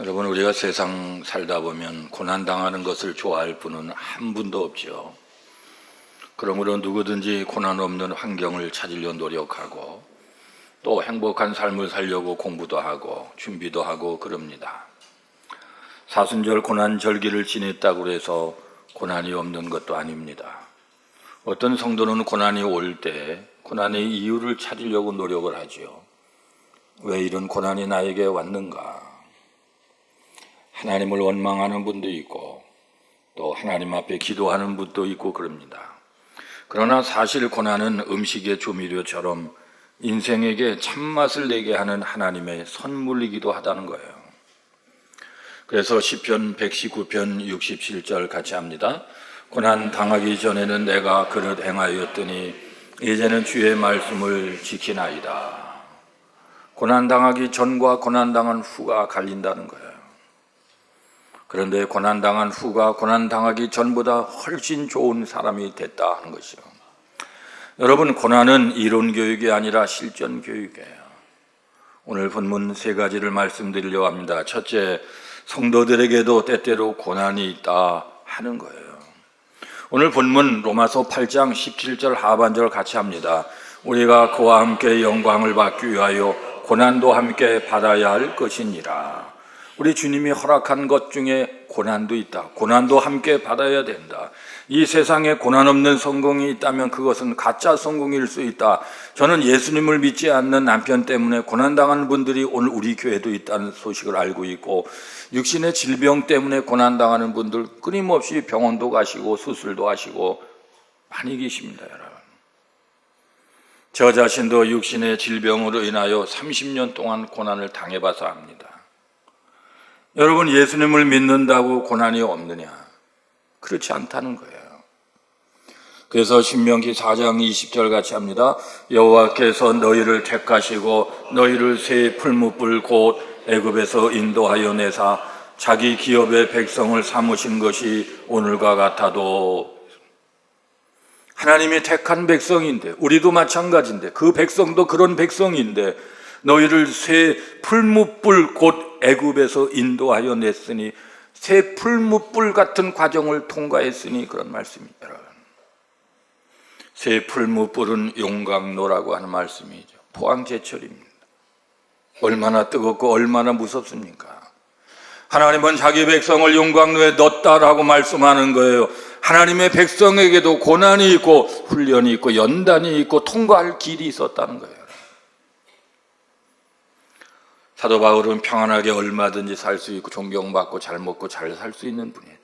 여러분, 우리가 세상 살다 보면 고난당하는 것을 좋아할 분은 한 분도 없죠. 그러므로 누구든지 고난 없는 환경을 찾으려 노력하고 또 행복한 삶을 살려고 공부도 하고 준비도 하고 그럽니다. 사순절 고난절기를 지냈다고 해서 고난이 없는 것도 아닙니다. 어떤 성도는 고난이 올 때 고난의 이유를 찾으려고 노력을 하죠. 왜 이런 고난이 나에게 왔는가? 하나님을 원망하는 분도 있고 또 하나님 앞에 기도하는 분도 있고 그럽니다. 그러나 사실 고난은 음식의 조미료처럼 인생에게 참맛을 내게 하는 하나님의 선물이기도 하다는 거예요. 그래서 시편 119편 67절 같이 합니다. 고난 당하기 전에는 내가 그릇 행하였더니 이제는 주의 말씀을 지키나이다. 고난 당하기 전과 고난 당한 후가 갈린다는 거예요. 그런데 고난 당한 후가 고난 당하기 전보다 훨씬 좋은 사람이 됐다 하는 것이요. 여러분, 고난은 이론 교육이 아니라 실전 교육이에요. 오늘 본문 세 가지를 말씀드리려고 합니다. 첫째, 성도들에게도 때때로 고난이 있다 하는 거예요. 오늘 본문 로마서 8장 17절 하반절 같이 합니다. 우리가 그와 함께 영광을 받기 위하여 고난도 함께 받아야 할 것이니라. 우리 주님이 허락한 것 중에 고난도 있다. 고난도 함께 받아야 된다. 이 세상에 고난 없는 성공이 있다면 그것은 가짜 성공일 수 있다. 저는 예수님을 믿지 않는 남편 때문에 고난당하는 분들이 오늘 우리 교회도 있다는 소식을 알고 있고, 육신의 질병 때문에 고난당하는 분들 끊임없이 병원도 가시고 수술도 하시고 많이 계십니다, 여러분. 저 자신도 육신의 질병으로 인하여 30년 동안 고난을 당해봐서 압니다. 여러분, 예수님을 믿는다고 고난이 없느냐? 그렇지 않다는 거예요. 그래서 신명기 4장 20절 같이 합니다. 여호와께서 너희를 택하시고 너희를 새 풀무불 곧 애굽에서 인도하여 내사 자기 기업의 백성을 삼으신 것이 오늘과 같아도. 하나님이 택한 백성인데, 우리도 마찬가지인데, 그 백성도 그런 백성인데 너희를 새 풀무불 곧 애굽에서 인도하여 냈으니, 새 풀무불 같은 과정을 통과했으니 그런 말씀입니다. 새 풀무불은 용광로라고 하는 말씀이죠. 포항제철입니다. 얼마나 뜨겁고 얼마나 무섭습니까? 하나님은 자기 백성을 용광로에 넣었다라고 말씀하는 거예요. 하나님의 백성에게도 고난이 있고 훈련이 있고 연단이 있고 통과할 길이 있었다는 거예요. 사도 바울은 평안하게 얼마든지 살 수 있고 존경받고 잘 먹고 잘 살 수 있는 분이죠.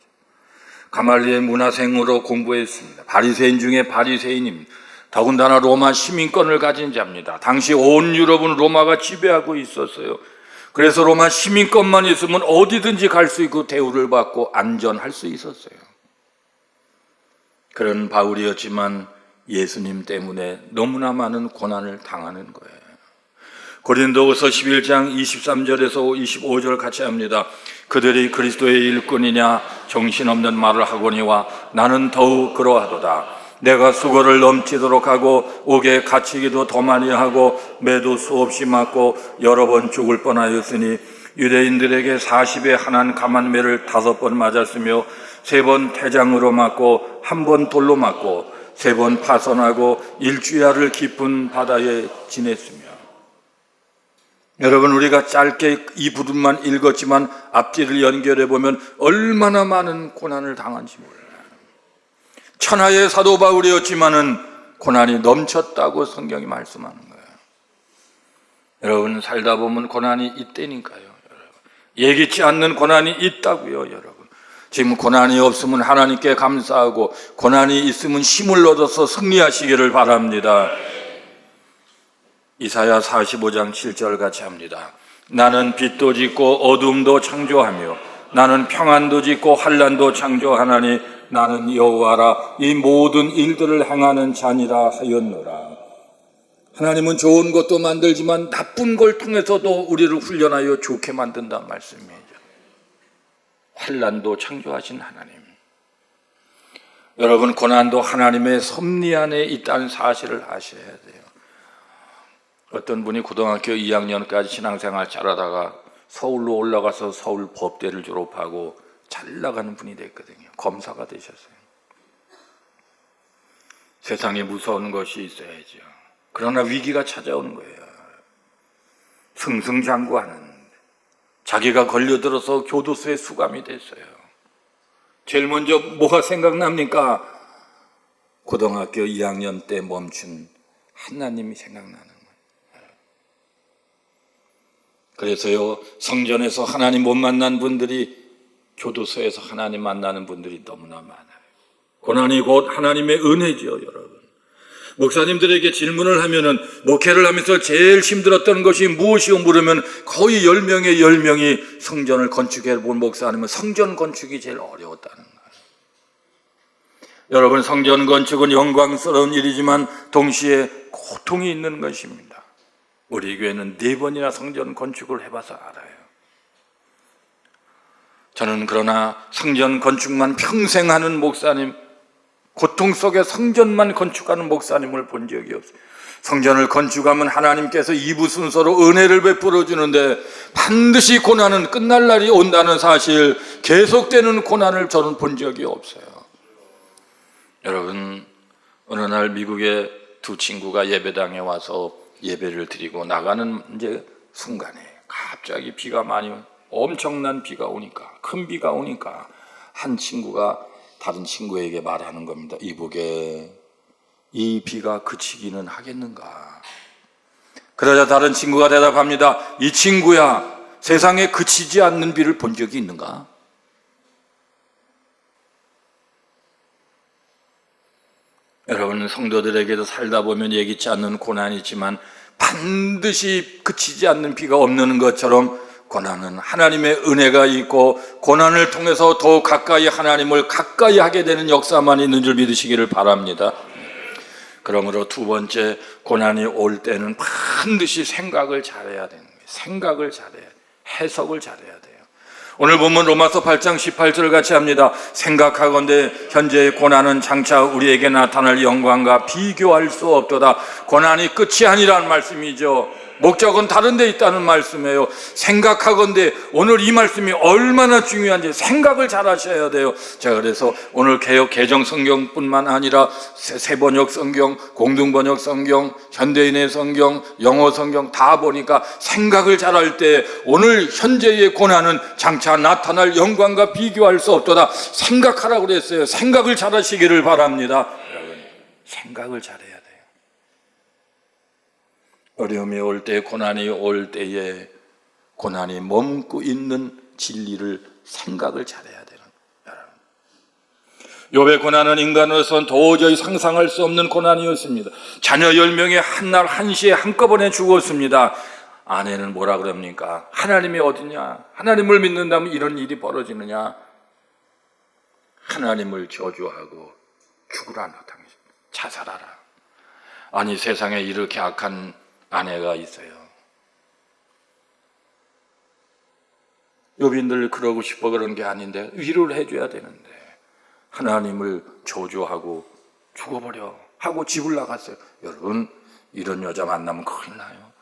가말리엘 문화생으로 공부했습니다. 바리새인 중에 바리새인입니다. 더군다나 로마 시민권을 가진 자입니다. 당시 온 유럽은 로마가 지배하고 있었어요. 그래서 로마 시민권만 있으면 어디든지 갈 수 있고 대우를 받고 안전할 수 있었어요. 그런 바울이었지만 예수님 때문에 너무나 많은 고난을 당하는 거예요. 고린도후서 11장 23절에서 25절 같이 합니다. 그들이 그리스도의 일꾼이냐 정신없는 말을 하거니와 나는 더욱 그러하도다. 내가 수고를 넘치도록 하고 옥에 갇히기도 더 많이 하고 매도 수없이 맞고 여러 번 죽을 뻔하였으니 유대인들에게 40에 한한 가만매를 5번 맞았으며 3번 태장으로 맞고 1번 돌로 맞고 3번 파선하고 일주야를 깊은 바다에 지냈으며. 여러분, 우리가 짧게 이 부분만 읽었지만 앞뒤를 연결해 보면 얼마나 많은 고난을 당한지 몰라요. 천하의 사도 바울이었지만은 고난이 넘쳤다고 성경이 말씀하는 거예요. 여러분, 살다 보면 고난이 있다니까요. 여러분, 예기치 않는 고난이 있다고요. 여러분, 지금 고난이 없으면 하나님께 감사하고 고난이 있으면 힘을 얻어서 승리하시기를 바랍니다. 이사야 45장 7절 같이 합니다. 나는 빛도 짓고 어둠도 창조하며 나는 평안도 짓고 환난도 창조하나니 나는 여호와라. 이 모든 일들을 행하는 자니라 하였노라. 하나님은 좋은 것도 만들지만 나쁜 걸 통해서도 우리를 훈련하여 좋게 만든다는 말씀이죠. 환난도 창조하신 하나님. 여러분, 고난도 하나님의 섭리 안에 있다는 사실을 아셔야 돼요. 어떤 분이 고등학교 2학년까지 신앙생활 잘하다가 서울로 올라가서 서울 법대를 졸업하고 잘 나가는 분이 됐거든요. 검사가 되셨어요. 세상에 무서운 것이 있어야죠. 그러나 위기가 찾아오는 거예요. 승승장구하는, 자기가 걸려들어서 교도소에 수감이 됐어요. 제일 먼저 뭐가 생각납니까? 고등학교 2학년 때 멈춘 하나님이 생각나는 거예요. 그래서요, 성전에서 하나님 못 만난 분들이 교도소에서 하나님 만나는 분들이 너무나 많아요. 고난이 곧 하나님의 은혜죠, 여러분. 목사님들에게 질문을 하면은, 목회를 하면서 제일 힘들었던 것이 무엇이요 물으면 거의 10명의 10명이 성전을 건축해 본 목사 아니면 성전 건축이 제일 어려웠다는 거예요. 여러분, 성전 건축은 영광스러운 일이지만 동시에 고통이 있는 것입니다. 우리 교회는 4번이나 성전 건축을 해봐서 알아요. 저는 그러나 성전 건축만 평생 하는 목사님, 고통 속에 성전만 건축하는 목사님을 본 적이 없어요. 성전을 건축하면 하나님께서 2부 순서로 은혜를 베풀어 주는데 반드시 고난은 끝날 날이 온다는 사실, 계속되는 고난을 저는 본 적이 없어요. 여러분, 어느 날 미국의 2 친구가 예배당에 와서 예배를 드리고 나가는 이제 순간에 갑자기 비가 많이, 엄청난 비가 오니까, 큰 비가 오니까 한 친구가 다른 친구에게 말하는 겁니다. 이보게, 이 비가 그치기는 하겠는가? 그러자 다른 친구가 대답합니다. 이 친구야, 세상에 그치지 않는 비를 본 적이 있는가? 여러분, 성도들에게도 살다 보면 예기치 않는 고난이 있지만 반드시 그치지 않는 비가 없는 것처럼 고난은 하나님의 은혜가 있고, 고난을 통해서 더 가까이 하나님을 가까이 하게 되는 역사만 있는 줄 믿으시기를 바랍니다. 그러므로 2번째, 고난이 올 때는 반드시 생각을 잘해야 되는 거예요. 생각을 잘해야, 해석을 잘해야 돼요. 오늘 본문 로마서 8장 18절 같이 합니다. 생각하건대 현재의 고난은 장차 우리에게 나타날 영광과 비교할 수 없도다. 고난이 끝이 아니라는 말씀이죠. 목적은 다른 데 있다는 말씀이에요. 생각하건대, 오늘 이 말씀이 얼마나 중요한지 생각을 잘 하셔야 돼요. 제가 그래서 오늘 개역 개정 성경뿐만 아니라 새번역 성경, 공동번역 성경, 현대인의 성경, 영어 성경 다 보니까 생각을 잘할 때 오늘 현재의 고난은 장차 나타날 영광과 비교할 수 없도다. 생각하라고 그랬어요. 생각을 잘 하시기를 바랍니다. 여러분, 생각을 잘해야 돼요. 어려움이 올 때, 고난이 올 때에 고난이 머금고 있는 진리를 생각을 잘해야 되는 여러분. 욥의 고난은 인간으로서는 도저히 상상할 수 없는 고난이었습니다. 자녀 10명이 한날 한시에 한꺼번에 죽었습니다. 아내는 뭐라 그럽니까? 하나님이 어디냐? 하나님을 믿는다면 이런 일이 벌어지느냐? 하나님을 저주하고 죽으라, 당신 자살하라. 아니, 세상에 이렇게 악한 아내가 있어요. 욥인들 그러고 싶어 그런 게 아닌데 위로를 해줘야 되는데 하나님을 저주하고 죽어버려 하고 집을 나갔어요. 여러분, 이런 여자 만나면 큰일 나요.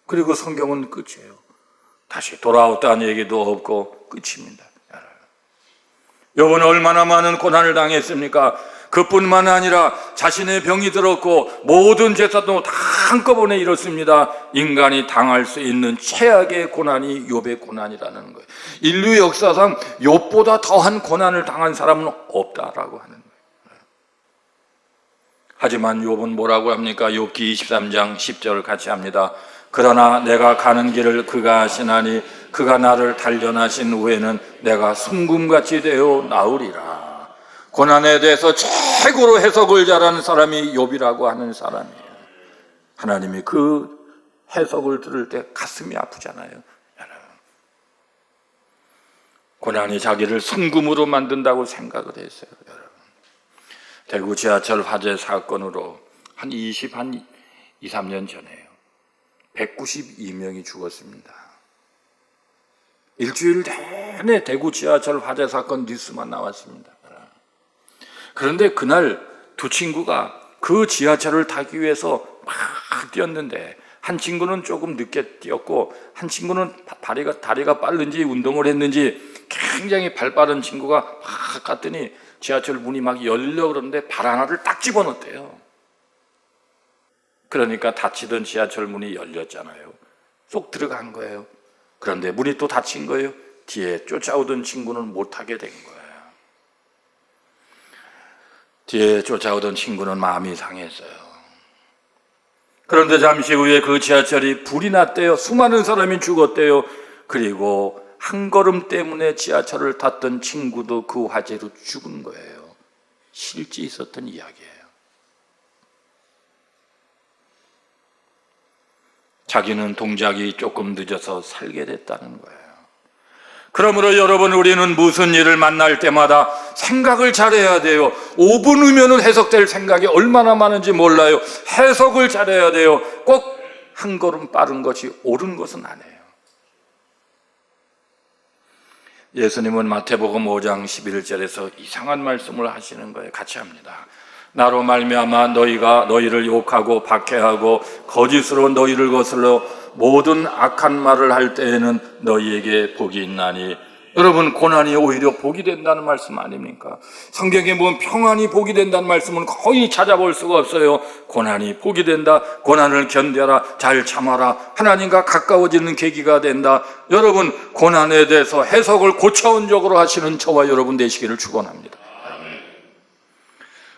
그리고 성경은 끝이에요. 다시 돌아왔다는 얘기도 없고 끝입니다. 욥은 얼마나 많은 고난을 당했습니까? 그뿐만 아니라 자신의 병이 들었고 모든 제사도 다 한꺼번에 이렇습니다. 인간이 당할 수 있는 최악의 고난이 욥의 고난이라는 거예요. 인류 역사상 욥보다 더한 고난을 당한 사람은 없다라고 하는 거예요. 하지만 욥은 뭐라고 합니까? 욥기 23장 10절 같이 합니다. 그러나 내가 가는 길을 그가 아시나니 그가 나를 단련하신 후에는 내가 순금같이 되어 나으리라. 고난에 대해서 최고로 해석을 잘하는 사람이 욥이라고 하는 사람이에요. 하나님이 그 해석을 들을 때 가슴이 아프잖아요. 고난이 자기를 순금으로 만든다고 생각을 했어요. 여러분. 대구 지하철 화재 사건으로 한 23년 전에요. 192명이 죽었습니다. 일주일 내내 대구 지하철 화재 사건 뉴스만 나왔습니다. 그런데 그날 2 친구가 그 지하철을 타기 위해서 막 뛰었는데 한 친구는 조금 늦게 뛰었고 한 친구는 다리가 빠른지 운동을 했는지 굉장히 발 빠른 친구가 막 갔더니 지하철 문이 막 열려 그러는데 발 하나를 딱 집어넣었대요. 그러니까 닫히던 지하철 문이 열렸잖아요. 쏙 들어간 거예요. 그런데 문이 또 닫힌 거예요. 뒤에 쫓아오던 친구는 못하게 된 거예요. 뒤에 쫓아오던 친구는 마음이 상했어요. 그런데 잠시 후에 그 지하철이 불이 났대요. 수많은 사람이 죽었대요. 그리고 한 걸음 때문에 지하철을 탔던 친구도 그 화재로 죽은 거예요. 실제 있었던 이야기예요. 자기는 동작이 조금 늦어서 살게 됐다는 거예요. 그러므로 여러분, 우리는 무슨 일을 만날 때마다 생각을 잘해야 돼요. 5분 후면은 해석될 생각이 얼마나 많은지 몰라요. 해석을 잘해야 돼요. 꼭 한 걸음 빠른 것이 옳은 것은 아니에요. 예수님은 마태복음 5장 11절에서 이상한 말씀을 하시는 거예요. 같이 합니다. 나로 말미암아 너희가 너희를 욕하고 박해하고 거짓으로 너희를 거슬러 모든 악한 말을 할 때에는 너희에게 복이 있나니. 여러분, 고난이 오히려 복이 된다는 말씀 아닙니까? 성경에 보면 평안이 복이 된다는 말씀은 거의 찾아볼 수가 없어요. 고난이 복이 된다, 고난을 견뎌라, 잘 참아라, 하나님과 가까워지는 계기가 된다. 여러분, 고난에 대해서 해석을 고차원적으로 하시는 저와 여러분 되시기를 축원합니다.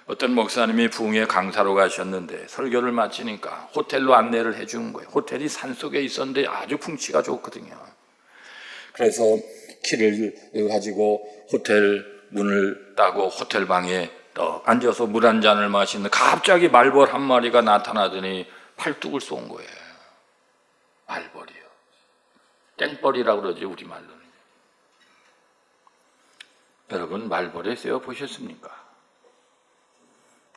어떤 목사님이 부흥회 강사로 가셨는데 설교를 마치니까 호텔로 안내를 해주는 거예요. 호텔이 산속에 있었는데 아주 풍치가 좋거든요. 그래서 키를 가지고 호텔 문을 따고 호텔 방에 앉아서 물 한 잔을 마시는데 갑자기 말벌 한 마리가 나타나더니 팔뚝을 쏜 거예요. 말벌이요. 땡벌이라고 그러지, 우리말로는. 여러분, 말벌에 쐬어 보셨습니까?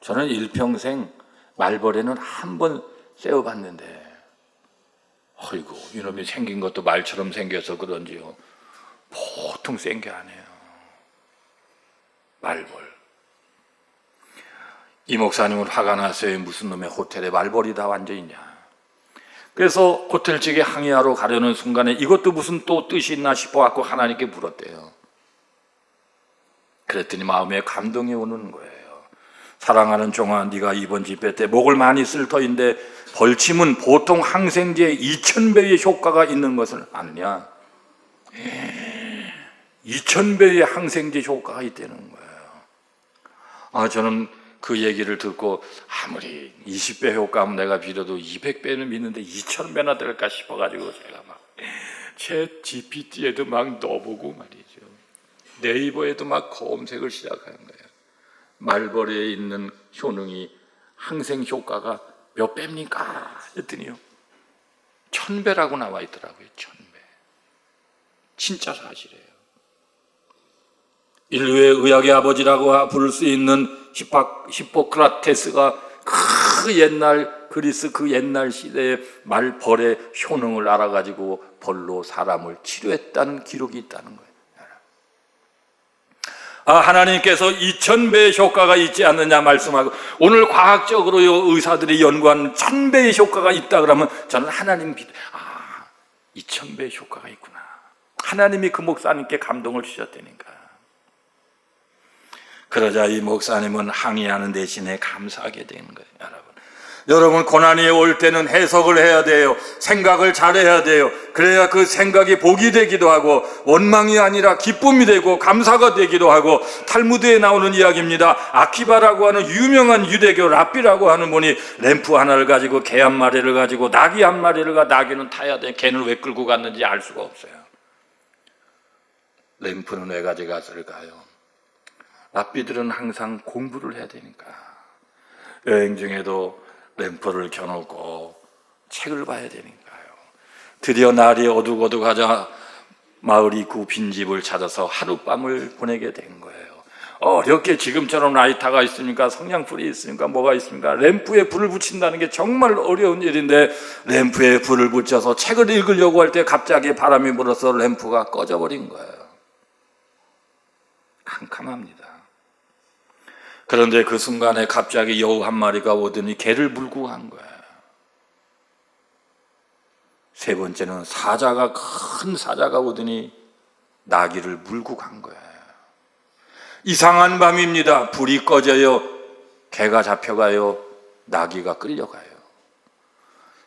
저는 일평생 말벌에는 한 번 쐬어봤는데, 어이구, 이놈이 생긴 것도 말처럼 생겨서 그런지요, 보통 센 게 아니에요. 말벌. 이 목사님은 화가 났어요. 무슨 놈의 호텔에 말벌이 다 앉아있냐. 그래서 호텔 측에 항의하러 가려는 순간에 이것도 무슨 또 뜻이 있나 싶어갖고 하나님께 물었대요. 그랬더니 마음에 감동이 오는 거예요. 사랑하는 종아, 네가 이번 집회 때 목을 많이 쓸 터인데 벌침은 보통 항생제의 2000배의 효과가 있는 것을 아느냐? 2000배의 항생제 효과가 있다는 거예요. 저는 그 얘기를 듣고 아무리 20배 효과면 내가 빌어도 200배는 믿는데 2000배나 될까 싶어가지고 제가 막 챗 GPT에도 막 넣어보고 말이죠. 네이버에도 막 검색을 시작하는 거예요. 말벌에 있는 효능이 항생 효과가 몇 배입니까? 했더니요, 1000배라고 나와 있더라고요. 1000배. 진짜 사실이에요. 인류의 의학의 아버지라고 부를 수 있는 히포크라테스가 그 옛날 그리스 그 옛날 시대의 말벌의 효능을 알아가지고 벌로 사람을 치료했다는 기록이 있다는 거예요. 하나님께서 2000배의 효과가 있지 않느냐 말씀하고, 오늘 과학적으로 의사들이 연구한 1000배의 효과가 있다 그러면 저는 하나님 2000배의 효과가 있구나. 하나님이 그 목사님께 감동을 주셨다니까. 그러자 이 목사님은 항의하는 대신에 감사하게 되는 거예요. 여러분, 고난이 올 때는 해석을 해야 돼요. 생각을 잘해야 돼요. 그래야 그 생각이 복이 되기도 하고 원망이 아니라 기쁨이 되고 감사가 되기도 하고, 탈무드에 나오는 이야기입니다. 아키바라고 하는 유명한 유대교 랍비라고 하는 분이 램프 하나를 가지고 개 한 마리를 가지고 나귀 한 마리를 나귀는 타야 돼. 개는 왜 끌고 갔는지 알 수가 없어요. 램프는 왜 가져갔을까요? 랍비들은 항상 공부를 해야 되니까. 여행 중에도 램프를 켜놓고 책을 봐야 되니까요. 드디어 날이 어둑어둑하자 마을 입구 빈집을 찾아서 하룻밤을 보내게 된 거예요. 어렵게 지금처럼 라이터가 있습니까? 성냥불이 있습니까? 뭐가 있습니까? 램프에 불을 붙인다는 게 정말 어려운 일인데, 램프에 불을 붙여서 책을 읽으려고 할 때 갑자기 바람이 불어서 램프가 꺼져버린 거예요. 캄캄합니다. 그런데 그 순간에 갑자기 여우 한 마리가 오더니 개를 물고 간 거예요. 세 번째는 큰 사자가 오더니 나귀를 물고 간 거예요. 이상한 밤입니다. 불이 꺼져요. 개가 잡혀가요. 나귀가 끌려가요.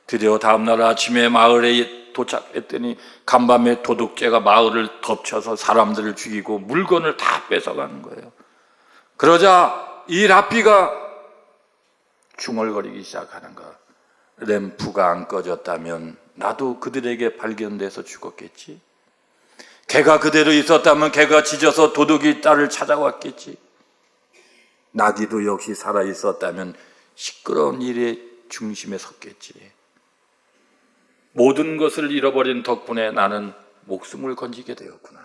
드디어 다음날 아침에 마을에 도착했더니 간밤에 도둑죄가 마을을 덮쳐서 사람들을 죽이고 물건을 다 뺏어가는 거예요. 그러자 이 랍비가 중얼거리기 시작하는 거. 램프가 안 꺼졌다면 나도 그들에게 발견돼서 죽었겠지. 개가 그대로 있었다면 개가 짖어서 도둑이 딸을 찾아왔겠지. 나귀도 역시 살아있었다면 시끄러운 일의 중심에 섰겠지. 모든 것을 잃어버린 덕분에 나는 목숨을 건지게 되었구나.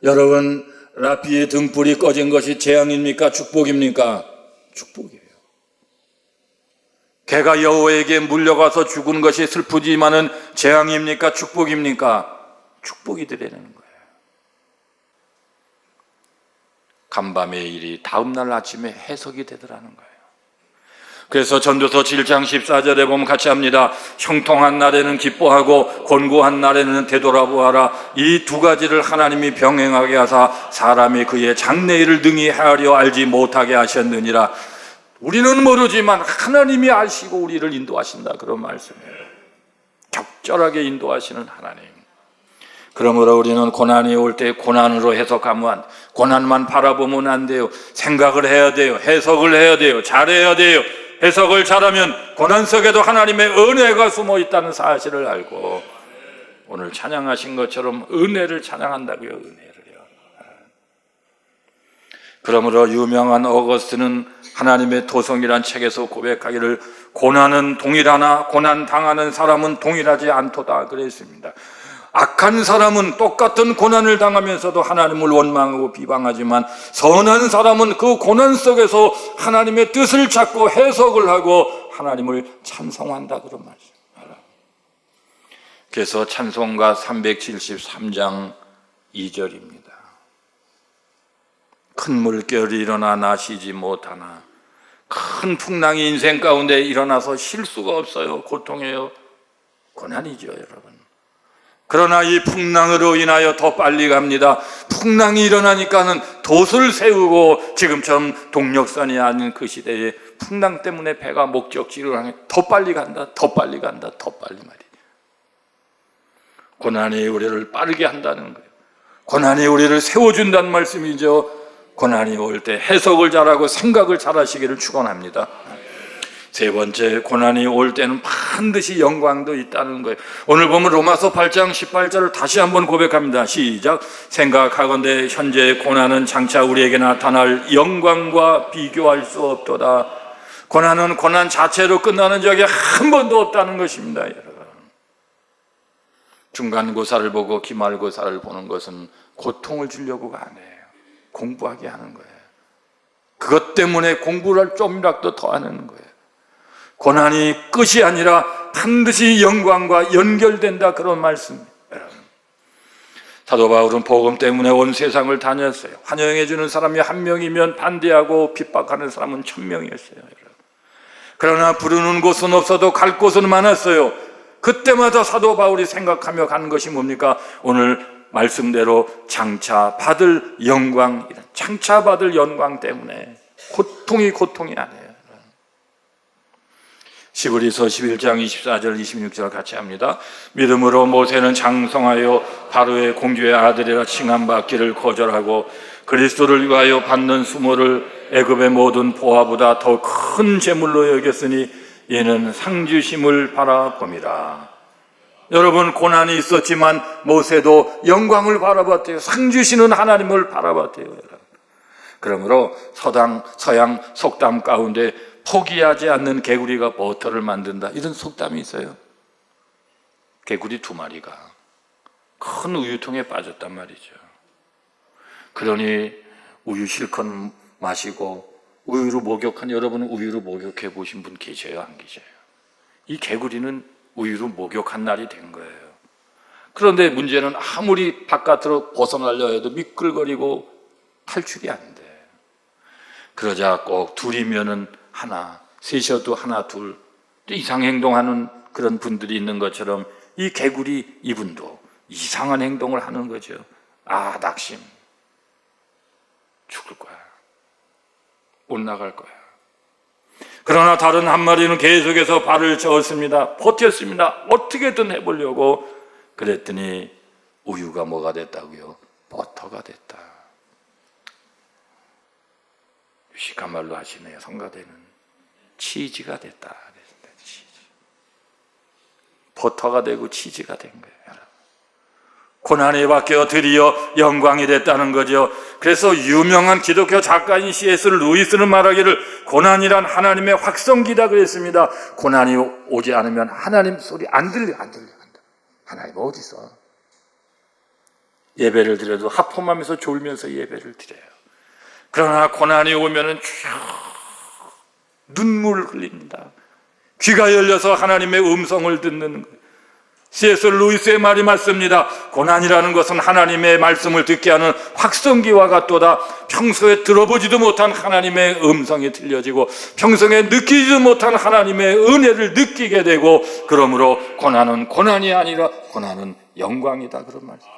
여러분, 랍비의 등불이 꺼진 것이 재앙입니까? 축복입니까? 축복이에요. 개가 여호와에게 물려가서 죽은 것이 슬프지만은 재앙입니까? 축복입니까? 축복이 되라는 거예요. 간밤의 일이 다음날 아침에 해석이 되더라는 거예요. 그래서 전도서 7장 14절에 보면 같이 합니다. 형통한 날에는 기뻐하고 곤고한 날에는 되돌아보아라. 이 두 가지를 하나님이 병행하게 하사 사람이 그의 장래일을 능히 헤아려 알지 못하게 하셨느니라. 우리는 모르지만 하나님이 아시고 우리를 인도하신다, 그런 말씀이에요. 적절하게 인도하시는 하나님. 그러므로 우리는 고난이 올 때 고난으로 해석하면, 고난만 바라보면 안 돼요. 생각을 해야 돼요. 해석을 해야 돼요. 잘해야 돼요. 해석을 잘하면 고난 속에도 하나님의 은혜가 숨어 있다는 사실을 알고, 오늘 찬양하신 것처럼 은혜를 찬양한다고요. 은혜를요. 그러므로 유명한 어거스트는 하나님의 도성이란 책에서 고백하기를 고난은 동일하나 고난 당하는 사람은 동일하지 않도다 그랬습니다. 악한 사람은 똑같은 고난을 당하면서도 하나님을 원망하고 비방하지만 선한 사람은 그 고난 속에서 하나님의 뜻을 찾고 해석을 하고 하나님을 찬송한다, 그런 말씀. 그래서 찬송가 373장 2절입니다. 큰 물결이 일어나 나 쉬지 못하나. 큰 풍랑이 인생 가운데 일어나서 쉴 수가 없어요. 고통이에요. 고난이죠, 여러분. 그러나 이 풍랑으로 인하여 더 빨리 갑니다. 풍랑이 일어나니까는 돛을 세우고, 지금처럼 동력선이 아닌 그 시대에 풍랑 때문에 배가 목적지를 향해 더 빨리 간다, 더 빨리 간다, 더 빨리 말이에요. 고난이 우리를 빠르게 한다는 거예요. 고난이 우리를 세워준다는 말씀이죠. 고난이 올 때 해석을 잘하고 생각을 잘하시기를 축원합니다. 세 번째, 고난이 올 때는 반드시 영광도 있다는 거예요. 오늘 보면 로마서 8장 18절을 다시 한번 고백합니다. 시작. 생각하건대 현재의 고난은 장차 우리에게 나타날 영광과 비교할 수 없도다. 고난은 고난 자체로 끝나는 적이 한 번도 없다는 것입니다, 여러분. 중간고사를 보고 기말고사를 보는 것은 고통을 주려고가 아니에요. 공부하게 하는 거예요. 그것 때문에 공부를 좀이라도 더 하는 거예요. 고난이 끝이 아니라 반드시 영광과 연결된다, 그런 말씀입니다. 사도 바울은 복음 때문에 온 세상을 다녔어요. 환영해 주는 사람이 한 명이면 반대하고 핍박하는 사람은 1000명이었어요. 그러나 부르는 곳은 없어도 갈 곳은 많았어요. 그때마다 사도 바울이 생각하며 가는 것이 뭡니까? 오늘 말씀대로 장차 받을 영광, 장차 받을 영광 때문에 고통이 아니에요. 시브리서 11장 24절 26절 같이 합니다. 믿음으로 모세는 장성하여 바로의 공주의 아들이라 칭함받기를 거절하고 그리스도를 위하여 받는 수모를 애굽의 모든 보화보다 더 큰 재물로 여겼으니 이는 상주심을 바라봄이라. 여러분, 고난이 있었지만 모세도 영광을 바라봤대요. 상주시는 하나님을 바라봤대요. 그러므로 서양 속담 가운데 포기하지 않는 개구리가 버터를 만든다, 이런 속담이 있어요. 개구리 2마리가 큰 우유통에 빠졌단 말이죠. 그러니 우유 실컷 마시고 우유로 목욕한, 여러분은 우유로 목욕해 보신 분 계셔요, 안 계셔요? 이 개구리는 우유로 목욕한 날이 된 거예요. 그런데 문제는 아무리 바깥으로 벗어나려 해도 미끌거리고 탈출이 안 돼. 그러자 꼭 둘이면은 하나, 셋이어도 하나, 둘, 이상행동하는 그런 분들이 있는 것처럼 이 개구리 이분도 이상한 행동을 하는 거죠. 아, 낙심. 죽을 거야. 못 나갈 거야. 그러나 다른 한 마리는 계속해서 발을 저었습니다. 버텼습니다. 어떻게든 해보려고. 그랬더니 우유가 뭐가 됐다고요? 버터가 됐다. 유식한 말로 하시네요. 성가대는 치즈가 됐다. 치즈. 버터가 되고 치즈가 된 거예요. 고난이 바뀌어 드디어 영광이 됐다는 거죠. 그래서 유명한 기독교 작가인 C.S. 루이스는 말하기를 고난이란 하나님의 확성기다 그랬습니다. 고난이 오지 않으면 하나님 소리 안 들려. 하나님 어디 있어? 예배를 드려도 하품하면서 졸면서 예배를 드려요. 그러나 고난이 오면은 눈물 흘립니다. 귀가 열려서 하나님의 음성을 듣는 거예요. C.S. 루이스의 말이 맞습니다. 고난이라는 것은 하나님의 말씀을 듣게 하는 확성기와 같도다. 평소에 들어보지도 못한 하나님의 음성이 들려지고 평소에 느끼지도 못한 하나님의 은혜를 느끼게 되고, 그러므로 고난은 고난이 아니라 고난은 영광이다. 그런 말입니다.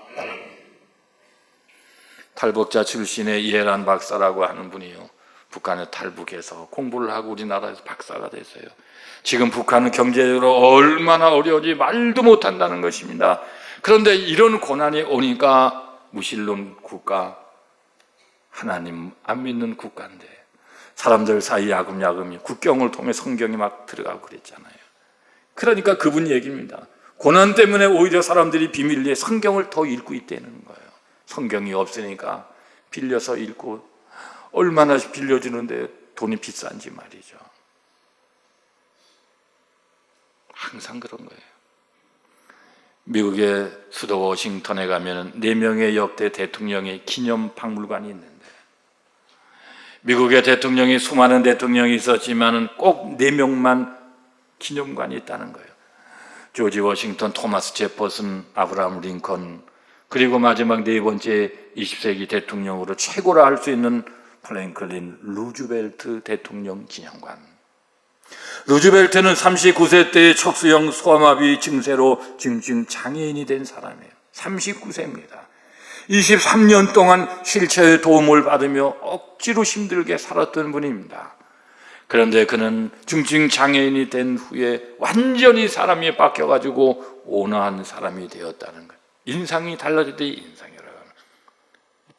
탈북자 출신의 이해란 박사라고 하는 분이요, 북한에 탈북해서 공부를 하고 우리나라에서 박사가 됐어요. 지금 북한은 경제적으로 얼마나 어려운지 말도 못한다는 것입니다. 그런데 이런 고난이 오니까 무신론 국가, 하나님 안 믿는 국가인데 사람들 사이 야금야금이 국경을 통해 성경이 막 들어가고 그랬잖아요. 그러니까 그분 얘기입니다. 고난 때문에 오히려 사람들이 비밀리에 성경을 더 읽고 있다는 거예요. 성경이 없으니까 빌려서 읽고, 얼마나 빌려주는데 돈이 비싼지 말이죠. 항상 그런 거예요. 미국의 수도 워싱턴에 가면 4명의 역대 대통령의 기념 박물관이 있는데, 미국의 대통령이 수많은 대통령이 있었지만 꼭 4명만 기념관이 있다는 거예요. 조지 워싱턴, 토마스 제퍼슨, 아브라함 링컨, 그리고 마지막 4번째 20세기 대통령으로 최고라 할 수 있는 프랭클린 루즈벨트 대통령 기념관. 루즈벨트는 39세 때의 척수형 소아마비 증세로 증증 장애인이 된 사람이에요. 39세입니다. 23년 동안 휠체어의 도움을 받으며 억지로 힘들게 살았던 분입니다. 그런데 그는 증증 장애인이 된 후에 완전히 사람이 바뀌어가지고 온화한 사람이 되었다는 거예요. 인상이 달라질 때 인상이라고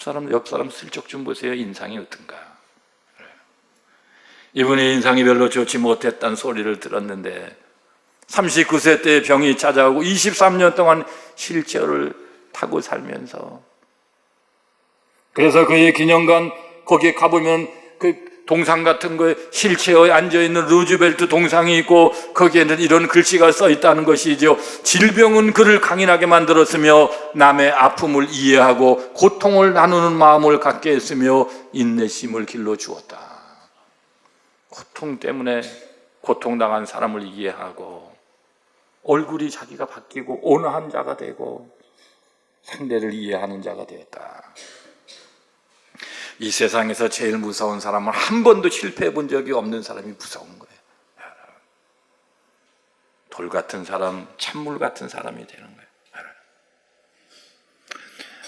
하면, 옆 사람 슬쩍 좀 보세요. 인상이 어떤가? 이분의 인상이 별로 좋지 못했다는 소리를 들었는데 39세 때 병이 찾아오고 23년 동안 휠체어를 타고 살면서, 그래서 그의 기념관 거기에 가보면 그 동상 같은 거에 휠체어에 앉아있는 루즈벨트 동상이 있고 거기에는 이런 글씨가 써 있다는 것이죠. 질병은 그를 강인하게 만들었으며 남의 아픔을 이해하고 고통을 나누는 마음을 갖게 했으며 인내심을 길러주었다. 고통 때문에 고통당한 사람을 이해하고 얼굴이 자기가 바뀌고 온화한 자가 되고 상대를 이해하는 자가 되었다. 이 세상에서 제일 무서운 사람은 한 번도 실패해 본 적이 없는 사람이 무서운 거예요. 돌 같은 사람, 찬물 같은 사람이 되는 거예요.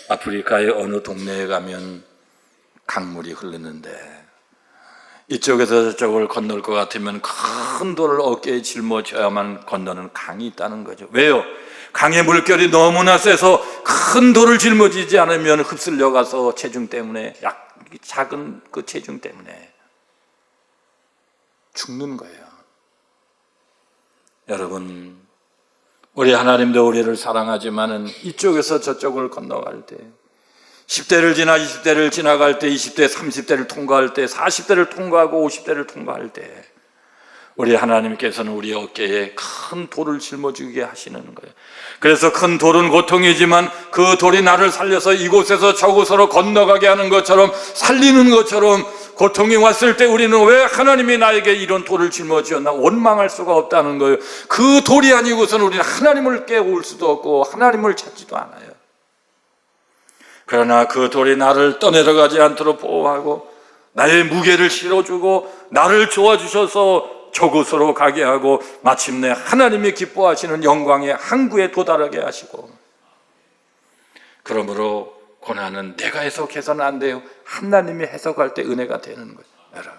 아프리카의 어느 동네에 가면 강물이 흐르는데 이쪽에서 저쪽을 건널 것 같으면 큰 돌을 어깨에 짊어져야만 건너는 강이 있다는 거죠. 왜요? 강의 물결이 너무나 세서 큰 돌을 짊어지지 않으면 흡슬려 가서 체중 때문에, 작은 그 체중 때문에 죽는 거예요. 여러분, 우리 하나님도 우리를 사랑하지만은 이쪽에서 저쪽을 건너갈 때, 10대를 지나 20대를 지나갈 때, 20대, 30대를 통과할 때, 40대를 통과하고 50대를 통과할 때 우리 하나님께서는 우리 어깨에 큰 돌을 짊어지게 하시는 거예요. 그래서 큰 돌은 고통이지만 그 돌이 나를 살려서 이곳에서 저곳으로 건너가게 하는 것처럼, 살리는 것처럼, 고통이 왔을 때 우리는 왜 하나님이 나에게 이런 돌을 짊어지었나 원망할 수가 없다는 거예요. 그 돌이 아니고서는 우리는 하나님을 깨울 수도 없고 하나님을 찾지도 않아요. 그러나 그 돌이 나를 떠내려가지 않도록 보호하고 나의 무게를 실어주고 나를 도와주셔서 저곳으로 가게 하고 마침내 하나님이 기뻐하시는 영광의 항구에 도달하게 하시고, 그러므로 고난은 내가 해석해서는 안 돼요. 하나님이 해석할 때 은혜가 되는 거죠. 여러분,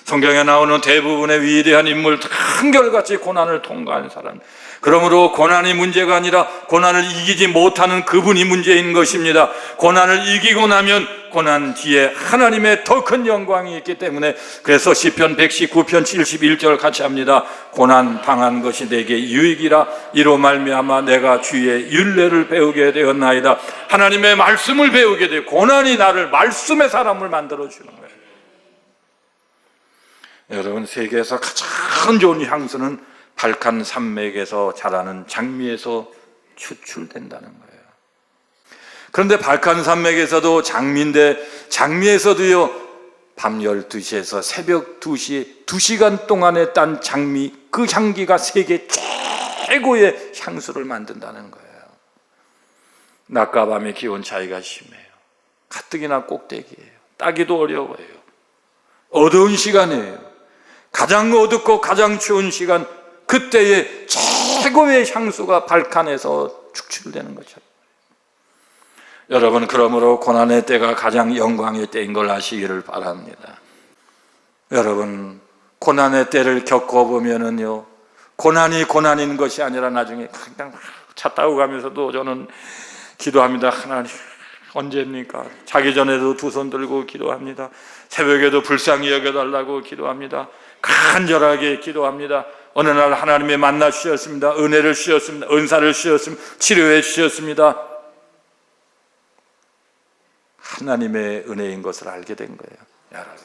성경에 나오는 대부분의 위대한 인물 한결같이 고난을 통과한 사람, 그러므로 고난이 문제가 아니라 고난을 이기지 못하는 그분이 문제인 것입니다. 고난을 이기고 나면 고난 뒤에 하나님의 더 큰 영광이 있기 때문에, 그래서 시편 119편 71절 같이 합니다. 고난 당한 것이 내게 유익이라, 이로 말미암아 내가 주의 율례를 배우게 되었나이다. 하나님의 말씀을 배우게 돼. 고난이 나를 말씀의 사람을 만들어 주는 거예요. 여러분, 세계에서 가장 좋은 향수는 발칸 산맥에서 자라는 장미에서 추출된다는 거예요. 그런데 발칸 산맥에서도 장미인데, 장미에서도요, 밤 12시에서 새벽 2시 2시간 동안에 딴 장미, 그 향기가 세계 최고의 향수를 만든다는 거예요. 낮과 밤의 기온 차이가 심해요. 가뜩이나 꼭대기예요. 따기도 어려워요. 어두운 시간이에요. 가장 어둡고 가장 추운 시간, 그때의 최고의 향수가 발칸에서 축출되는 거죠. 여러분, 그러므로 고난의 때가 가장 영광의 때인 걸 아시기를 바랍니다. 여러분, 고난의 때를 겪어보면은요, 고난이 고난인 것이 아니라 나중에 그냥 차 타고 가면서도 저는 기도합니다. 하나님, 언제입니까? 자기 전에도 두 손 들고 기도합니다. 새벽에도 불쌍히 여겨달라고 기도합니다. 간절하게 기도합니다. 어느 날 하나님의 만나 주셨습니다. 은혜를 주셨습니다. 은사를 주셨습니다. 치료해 주셨습니다. 하나님의 은혜인 것을 알게 된 거예요. 여러분,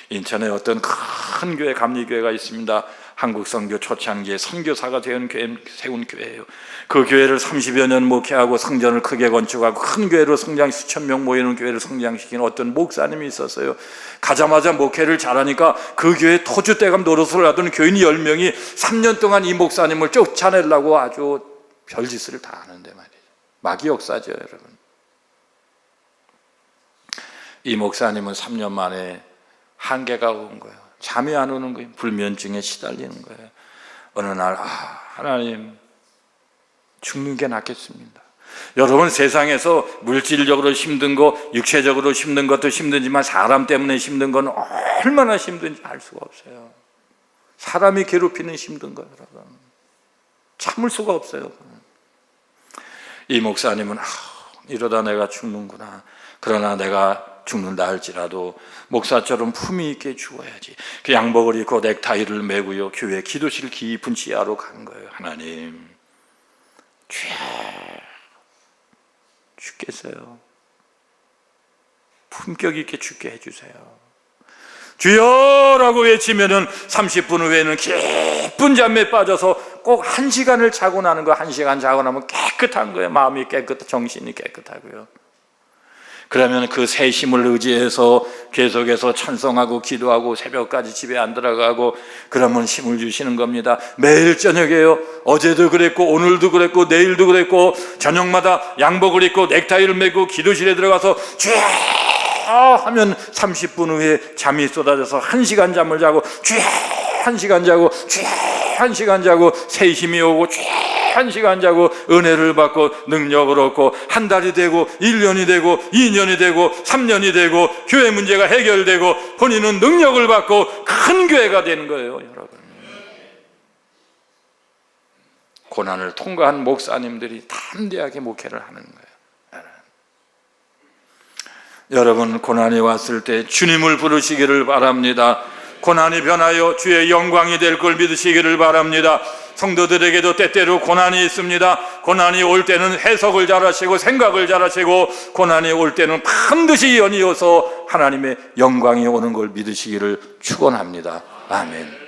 인천에 어떤 큰 교회, 감리교회가 있습니다. 한국선교 초창기에 선교사가 세운 교회예요. 그 교회를 30여 년 목회하고 성전을 크게 건축하고 큰 교회로 성장, 수천 명 모이는 교회를 성장시킨 어떤 목사님이 있었어요. 가자마자 목회를 잘하니까 그 교회 토주대감 노릇을 하던 교인이 10명이 3년 동안 이 목사님을 쫓아내려고 아주 별짓을 다 하는데 말이에요. 마귀 역사죠, 여러분. 이 목사님은 3년 만에 한계가 온 거예요. 잠이 안 오는 거예요. 불면증에 시달리는 거예요. 어느 날, 하나님, 죽는 게 낫겠습니다. 여러분, 세상에서 물질적으로 힘든 거, 육체적으로 힘든 것도 힘들지만 사람 때문에 힘든 건 얼마나 힘든지 알 수가 없어요. 사람이 괴롭히는 힘든 거예요, 여러분. 참을 수가 없어요. 이 목사님은 이러다 내가 죽는구나. 그러나 내가 죽는다 할지라도 목사처럼 품위 있게 죽어야지. 그 양복을 입고 넥타이를 메고요, 교회 기도실 깊은 지하로 간 거예요. 하나님, 주여, 죽겠어요. 품격 있게 죽게 해주세요. 주여라고 외치면은 30분 후에는 깊은 잠에 빠져서 꼭 1시간을 자고 나는 거예요. 1시간 자고 나면 깨끗한 거예요. 마음이 정신이 깨끗하고요. 그러면 그 새 힘을 의지해서 계속해서 찬송하고 기도하고 새벽까지 집에 안 들어가고, 그러면 힘을 주시는 겁니다. 매일 저녁에요. 어제도 그랬고 오늘도 그랬고 내일도 그랬고 저녁마다 양복을 입고 넥타이를 메고 기도실에 들어가서 주여 하면 30분 후에 잠이 쏟아져서 1시간 잠을 자고, 주여 1시간 자고, 주여 1시간 자고, 새 힘이 오고, 주여 1시간 자고 은혜를 받고 능력을 얻고, 한 달이 되고 1년이 되고 2년이 되고 3년이 되고 교회 문제가 해결되고 본인은 능력을 받고 큰 교회가 되는 거예요. 여러분, 고난을 통과한 목사님들이 담대하게 목회를 하는 거예요. 여러분, 고난이 왔을 때 주님을 부르시기를 바랍니다. 고난이 변하여 주의 영광이 될 걸 믿으시기를 바랍니다. 성도들에게도 때때로 고난이 있습니다. 고난이 올 때는 해석을 잘하시고 생각을 잘하시고, 고난이 올 때는 반드시 연이어서 하나님의 영광이 오는 걸 믿으시기를 축원합니다. 아멘.